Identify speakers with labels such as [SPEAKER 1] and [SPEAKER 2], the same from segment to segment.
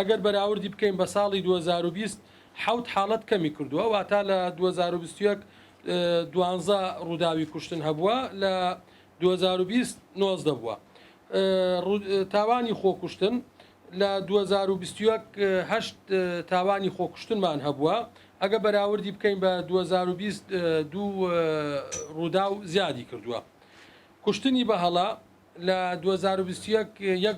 [SPEAKER 1] ئەگەر بەراوردی بکەین بە ساڵی 2020 حوت حاڵەت کەمی کردووە واتە لە 2021 12 ڕووداوی کوشتن هەبووە لە 2020 19 بووە. تاوانی خۆکوشتن لە 2021 هەشت تاوانی خۆکوشتنمان هەبووە ئەگە بەراوردی بکەین بە 2020 دوو ڕووداو زیادی کردووە. کوشتنی بەهەڵە لە 2021 یەک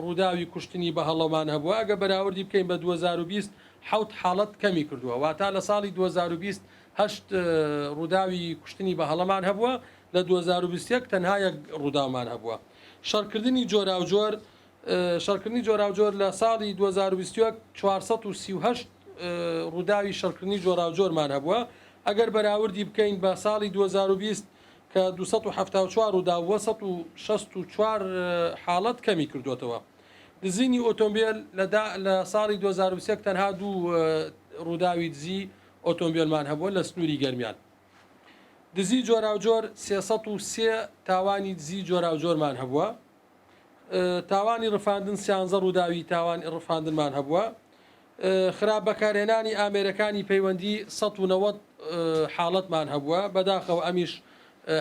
[SPEAKER 1] ڕووداوی کوشتنی بەهەڵەمان هەبووە ئەگە بەراوردی بکەین بە 2020 حوت حاڵەت کەمی کردووە واتە لە ساڵی 2020 هەشت ڕووداوی کوشتنی بەهەڵەمان هەبووە لە 2021 تەنها یەک ڕووداومان هەبووە. شەڕکردنی جۆراوجۆر شەڕکردنی جۆراوجۆر لە ساڵی 2021 438 ڕووداوی شەڕکردنی جۆراوجۆرمان هەبووە ئەگەر بەراوردی بکەین بە ساڵی 2020 کە 274 ڕوودا 164 حاڵەت کەمی کردوێتەوە. دزینی ئۆتۆمبیل لە ساڵی 2021 تەنها دوو ڕووداوی دزی ئۆتۆمبیلمان هەبووە لە سنووری گەرمیان. دزی جۆراوجۆر 303 تاوانی دزی جۆراوجۆرمان هەبووە. تاوانی ڕفاندن 13 ڕووداوی تاوانی ڕفاندنمان هەبووە. خراپ بەکارهێنانی ئامێرەکانی پەیوەندی 190 حاڵەتمان هەبووە بەداخەوە ئەمیش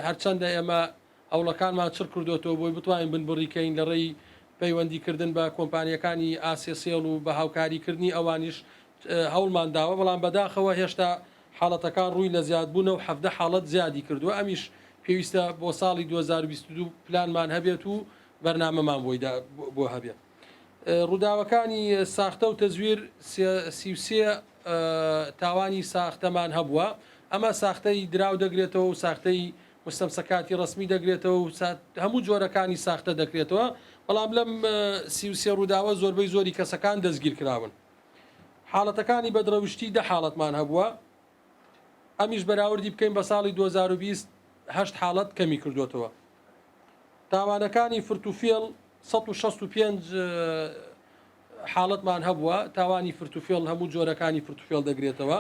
[SPEAKER 1] هەرچەندە ئێمە ئەوڵەکانمان چڕ کردوێتەوە بۆی بتوانین بنبڕیکەین لە ڕێی پەیوەندیکردن بە کۆمپانیەکانی ئاسێسێڵ و بە هاوکاریکردنی ئەوانیش هەوڵمان داوە بەڵام بەداخەوە هێشتا حاڵەتەکان ڕووی لە زیادبوونە و 17 حاڵەت زیادی کردووە ئەمیش پێویستە بۆ ساڵی 2022 پلانمان هەبێت و بەرنامەمان بۆ هەبێت. ڕووداوەکانی ساختە و تەزویر 33 تاوانی ساختەمان هەبووە ئەمە ساختەی دراو دەگرێتەوە و ساختەی مستەمسەکاتی ڕسمی دەگرێتەوە و هەموو جۆرەکانی ساختە دەکرێتەوە بەڵام لەم 33 ڕووداوە زۆربەی زۆری کەسەکان دەستگیر کراون. حاڵەتەکانی بەدرەوشتی 10 حاڵەتمان هەبووە ئەمیش بەراوردی بکەین بە ساڵی 2020 هەشت حاڵەت کەمی کردوێتەوە. تاوانەکانی فرتوفێڵ 165 حاڵەتمان هەبووە تاوانی فرتوفێڵ هەموو جۆرەکانی فرتوفێڵ دەگرێتەوە.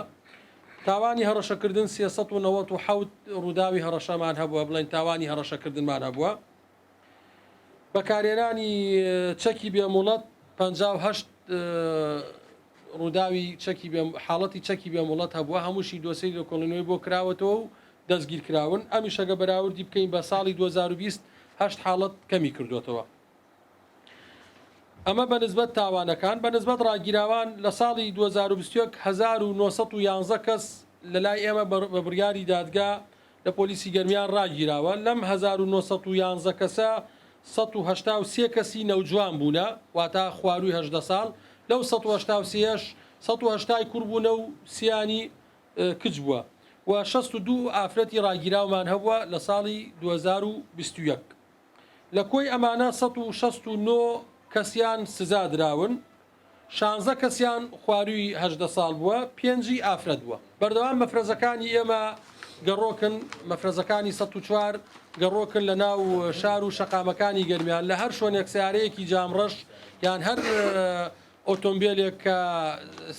[SPEAKER 1] تاوانی هەڕەشەکردن 397 ڕووداوی هەڕەشەمان هەبووە بڵێن تاوانی هەڕەشەکردنمان هەبووە. بەکارهێنانی چەکی بێموڵەت 58 ڕووداوی حاڵەتی چەکی بێموڵەت هەبووە هەمووشی دۆسەی لە کۆڵینەوەی بۆ کراوەتەوە و دەستگیر کراون ئەمیشەگە بەراوردی بکەین بە ساڵی 2020 هەشت حاڵەت کەمی کردوێتەوە. ئەمە بەنسبەت تاوانەکان بەنسبەت ڕاگیراوان لە ساڵی 2021 1911 کەس لە لای ئێمە بە بڕیاری دادگا لە پۆلیسی گەرمیان ڕاگیراوە لەم 1911 کەسە 183 کەسی نەوجوان بوونە واتە خواروی 18 ساڵ لەو 180 کوڕ بوونە و سیانی کچ بووە و 62 ئافرەتی ڕاگیراومان هەبووە لە ساڵی 2021 لە کۆی ئەمانە 169 کەسیان سزا دراون 16 کەسیان خواروی 18 ساڵ بووە 5 ئافرەت بووە. بەردەوام مەفرەزەکانی ئێمە گەڕۆکن مەفرەزەکانی 104 گەڕۆکن لە ناو شار و شەقامەکانی گەرمیان لە هەر شوێنێک سیارەیەکی جامڕەش یان هەر ئۆتۆمبیلێک کە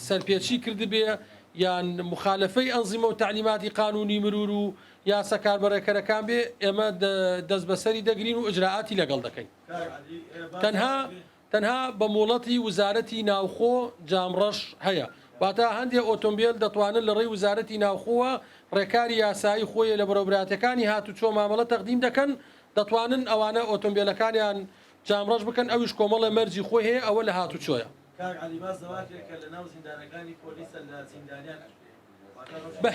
[SPEAKER 1] سەرپێچی کردبێ یان مخالفەی ئەنزیمە و تعلیماتی قانونی مرور و یاسا کاربەرەکەرەکان بێ ئێمە دەست بەسەری دەگرین و ئجراعاتی لەگەڵ دەکەین. تەنها بە مۆڵەتی وزارەتی ناوخۆ جامڕەش هەیە واتە هەندێک ئۆتۆمبیل دەتوانن لە ڕێی وزارەتی ناوخۆوە ڕێکاری یاسایی خۆیە لە بەرەوبراتەکانی هاتوچۆ مامەڵە تەقدیم دەکەن دەتوانن ئەوانە ئۆتۆمبیلەکانیان جامڕەش بکەن ئەویش کۆمەڵە مەرجی خۆی هەیە ئەوە لە هاتوچۆیە. بە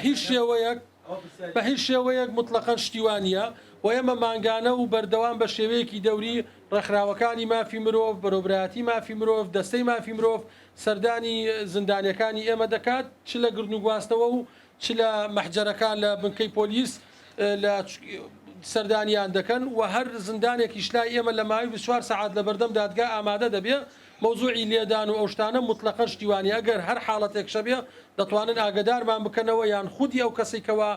[SPEAKER 1] هیچ شێوەیەک مطلقاً شتیوانە و ئێمە مانگانە و بەردەوام بە شێوەیەکی دەوری ڕێکخراوەکانی مافی مرۆڤ بەرەوبراتی مافی مرۆڤ دەستەی مافی مرۆڤ سەردانی زندانیەکانی ئێمە دەکات چ لە گرن و گواستەوە و چ لە مەحجەرەکان لە بنکەی پۆلیس لە سەردانیان دەکەن و هەر زندانێکی شلای ئێمە لە ماوەی 24 ساعات لە بەردەم دادگا ئامادە دەبێ مەوزوعی لێدان و ئەو شتانە مطلقاً شتیوانی ئەگەر هەر حاڵەتێک شەبێ دەتوانن ئاگدارمان بکەنەوە یان خودی ئەو کەسێکەوە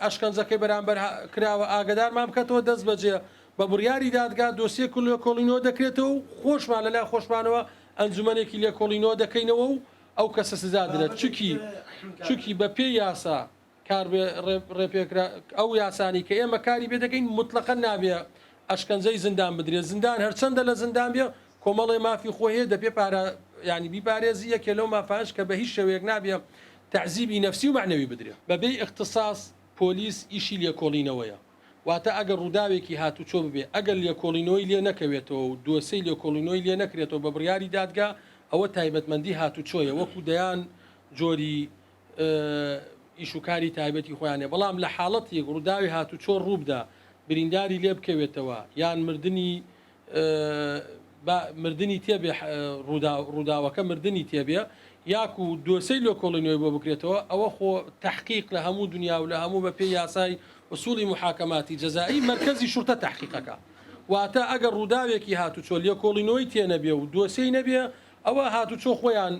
[SPEAKER 1] ئەشکەنجەکەی بەرامبەر کراوە ئاگدارمان بکەتەوە دەست بەجێ بە بڕیاری دادگا دۆسیە کۆڵینەوە دەکرێتەوە و خۆشمان لەلا خۆشمانەوە ئەنجومەنێکی لێ کۆڵینەوە دەکەینەوە و ئەو کەسە سزا درێت چووکی بە پێی یاسا کار ڕێپێکرا ئەو یاسانی کە ئێمە کاری بێ دەکەین مطلقاً نابێ ئەشکەنجەی زندان بدرێت زندان هەرچەندە لە زندان بێ کۆمەڵی مافی خۆی هەیە دەپێ ینی بیپارێزی یەکێ لەو مافانش کە بە هیچ شێوەیەک نابێ تعزیبی نەفسی و معنەوی بدرێ بەبێ اختصاص پۆلیس ئیشی لێکۆڵینەوەیە واتە ئەگەر ڕووداوێکی هاتوچۆ ببێ ئەگەر لێکۆڵینەوەی لێ نەکەوێتەوە و دۆسەی لێکۆڵینەوەی لێ نەکرێتەوە بە بڕیاری دادگا ئەوە تایبەتمەندی هاتوچۆیە وەکو دەیان جۆری ئیشوکاری تایبەتی خۆیانێ بەڵام لە حاڵەتێک ڕووداوی هاتوچۆ ڕووبدا برینداری لێ بکەوێتەوە یان مردنی تێبێ ڕووداوەکە مردنی تێبێ یاکو دۆسەی لێکۆڵینەوەی بۆ بکرێتەوە ئەوە خۆ تحقیق لە هەموو دنیا و لە هەموو بە پێی یاسای وسوڵی محاکەماتی جەزایی مرکزی شورتە تحقیقەکە واتە ئەگەر ڕووداوێکی هاتوچۆ لێکۆڵینەوەی تێنەبێ و دۆسەی نەبێ ئەوە هاتوچۆ خۆیان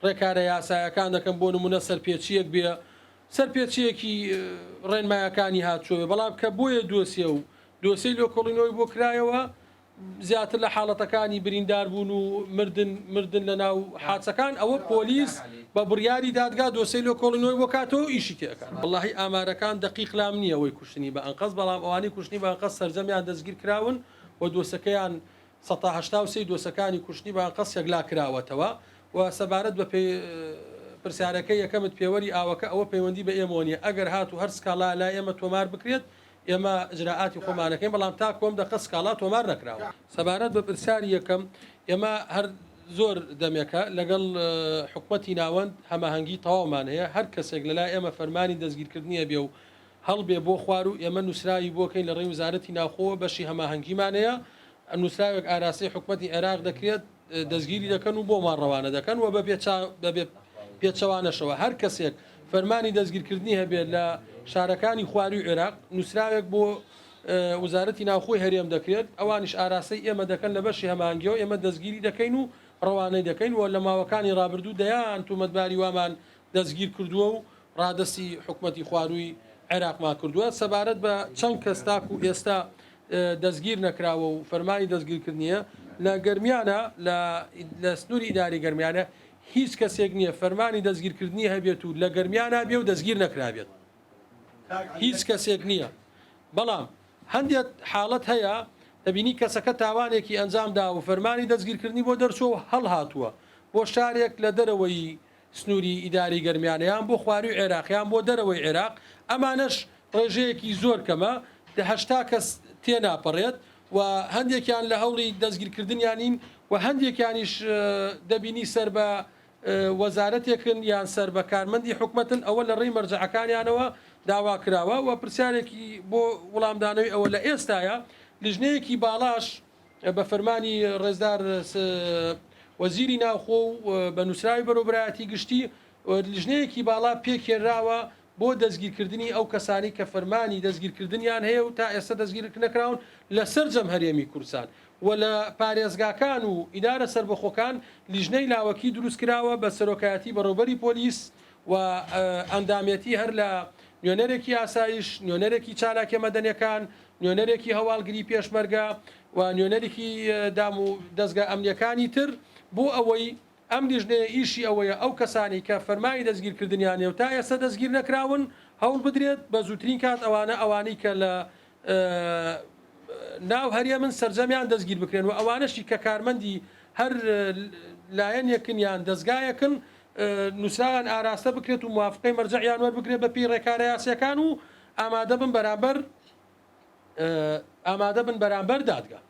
[SPEAKER 1] ڕێکارە یاسایەکان دەکەن بۆ نمونە سەرپێچیەک بێ سەرپێچیەکی ڕێنمایەکانی هاتوچۆوێ بەڵام کە بۆیە دۆسیە و دۆسەی لێکۆڵینەوەی بۆ کرایەوە زیاتر لە حاڵەتەکانی بریندار بوون و مردن لە ناو حادسەکان ئەوە پۆلیس بە بڕیاری دادگا دۆسەی لێکۆڵینەوەی بۆ کاتەوە ئیشی تێکەکان وەڵاهی ئامارەکان دقیق لام نییە ئەوەی کوشتنی بە ئەنقەس بەڵام ئەوانەی کوشتنی بە ئەنقەس سەرجەمیان دەستگیر کراون و دۆسەکەیان 1970 دۆسەکانی کوشتنی بە ئەنقەس یەکلا کراوەتەوە و سەبارەت بە پرسیارەکەی یەکەمت پێوەری ئاوەکە ئەوە پەیوەندی بە ئێمە نیە ئەگەر هات و هەر سکاڵا لا ئێمە تۆمار بکرێت ئێمە ئجراعاتی خۆمانەکەین بەڵام تا کۆم دەقە سکاڵا تۆمار نەکراوە سەبارەت بە پرسیاری یەکەم ئێمە هەر زۆر دەمێکە لەگەڵ حکومەتی ناوەند هەماهەنگی تەواومان هەیە هەر کەسێک لەلای ئێمە فەرمانی دەستگیرکردنیە بێ و هەڵبێ بۆ خوار و ئێمە نووسراوی بۆکەین لە ڕێی وزارەتی ناوخۆوە بەشی هەماهەنگیمانەیە نووسراوێک ئاراسی حکومەتی عێراق دەکرێت دەستگیری دەکەن و بۆمان ڕەوانە دەکەن و بە پێچەوانەشەوە هەر کەسێک فەرمانی دەستگیرکردنی هەبێت لە شارەکانی خواروی عێراق نووسراوێک بۆ وزارەتی ناوخۆی هەرێم دەکرێت ئەوانش ئاراسی ئێمە دەکەن لە بەشی هەمانگیەوە ئێمە دەستگیری دەکەین و ڕەوانەی دەکەین و لە ماوەکانی ڕابردوو دەیان تومەتباری وامان دەستگیر کردووە و ڕادەسی حکومەتی خواروی عێراقمان کردووە سەبارەت بە چەند کەس تاکو ئێستا دەستگیر نەکراوە و فەرمانی دەستگیرکردنیە لە گەرمیانە لە سنووری ئیداری گەرمیانە هیچ کەسێک نییە فەرمانی دەستگیرکردنی هەبێت و لە گەرمیانە بێ و دەستگیر نەکرابێت هیچ کەسێک نییە بەڵام هەندێک حاڵەت هەیە دەبینی کەسەکە تاوانێکی ئەنجامدا و فەرمانی دەستگیرکردنی بۆ دەرچۆ هەڵ هاتووە بۆ شارێک لە دەرەوەی سنووری ئیداری گەرمیانەیان بۆ خواروی عێراقیان بۆ دەرەوەی عێراق ئەمانەش ڕێژەیەکی زۆر کەمە هەشتا کەس تێناپەڕێت و هەندێکیان لە هەوڵی دەستگیرکردنیانین و هەندێکیانیش دەبینی سەر بە وەزارەتێکن یان سەر بە کارمەندی حکومەتن ئەوە لە ڕێی مەرجەعەکانیانەوە داوا کراوە و پرسیارێکی بۆ وەڵامدانەوەی ئەوە لە ئێستاە لیژنەیەکی باڵاش بە فەرمانی ڕێزدار وەزیری ناوخۆ و بە نووسراوی بەرەوبرایەتی گشتی لیژنەیەکی باڵا پێکێراوە بۆ دەستگیرکردنی ئەو کەسانی کە فەرمانی دەستگیرکردنیان هەیە و تا ئێستا دەستگیر نەکراون لەسەر جەمهەرێمی کوردستان و لە پارێزگاکان و ئیدارە سربەخۆکان لیژنەی لاوەکی دروست کراوە بە سەرۆکایەتی بەڕێوەبەری پۆلیس و ئەندامەتی هەر لە نوێنەرێکی ئاسایش نوێنەرێکی چالاکێ مەدەنیەکان نوێنەرێکی هەواڵگری پێشمەرگە و نوێنەرێکی دام و دەستگا ئەمنیەکانی تر بۆ ئەوەی ئەم لیژنەیە ئیشی ئەوەیە ئەو کەسانی کە فەرمانی دەستگیرکردنیانێ و تا ئێستا دەستگیر نەکراون هەوڵ بدرێت بە زووترین کات ئەوانەی کە لە ناو هەریە من سەرجەمیان دەستگیر بکرێن و ئەوانەشی کە کارمەندی هەر لایەنێکن یان دەستگایەکن نووسراوان ئاراستە بکرێت و موافقەی مەرجەعیان وەربگرێت بە پێی ڕێکارە یاسیەکان و ئامادە بن بەرامبەر دادگا.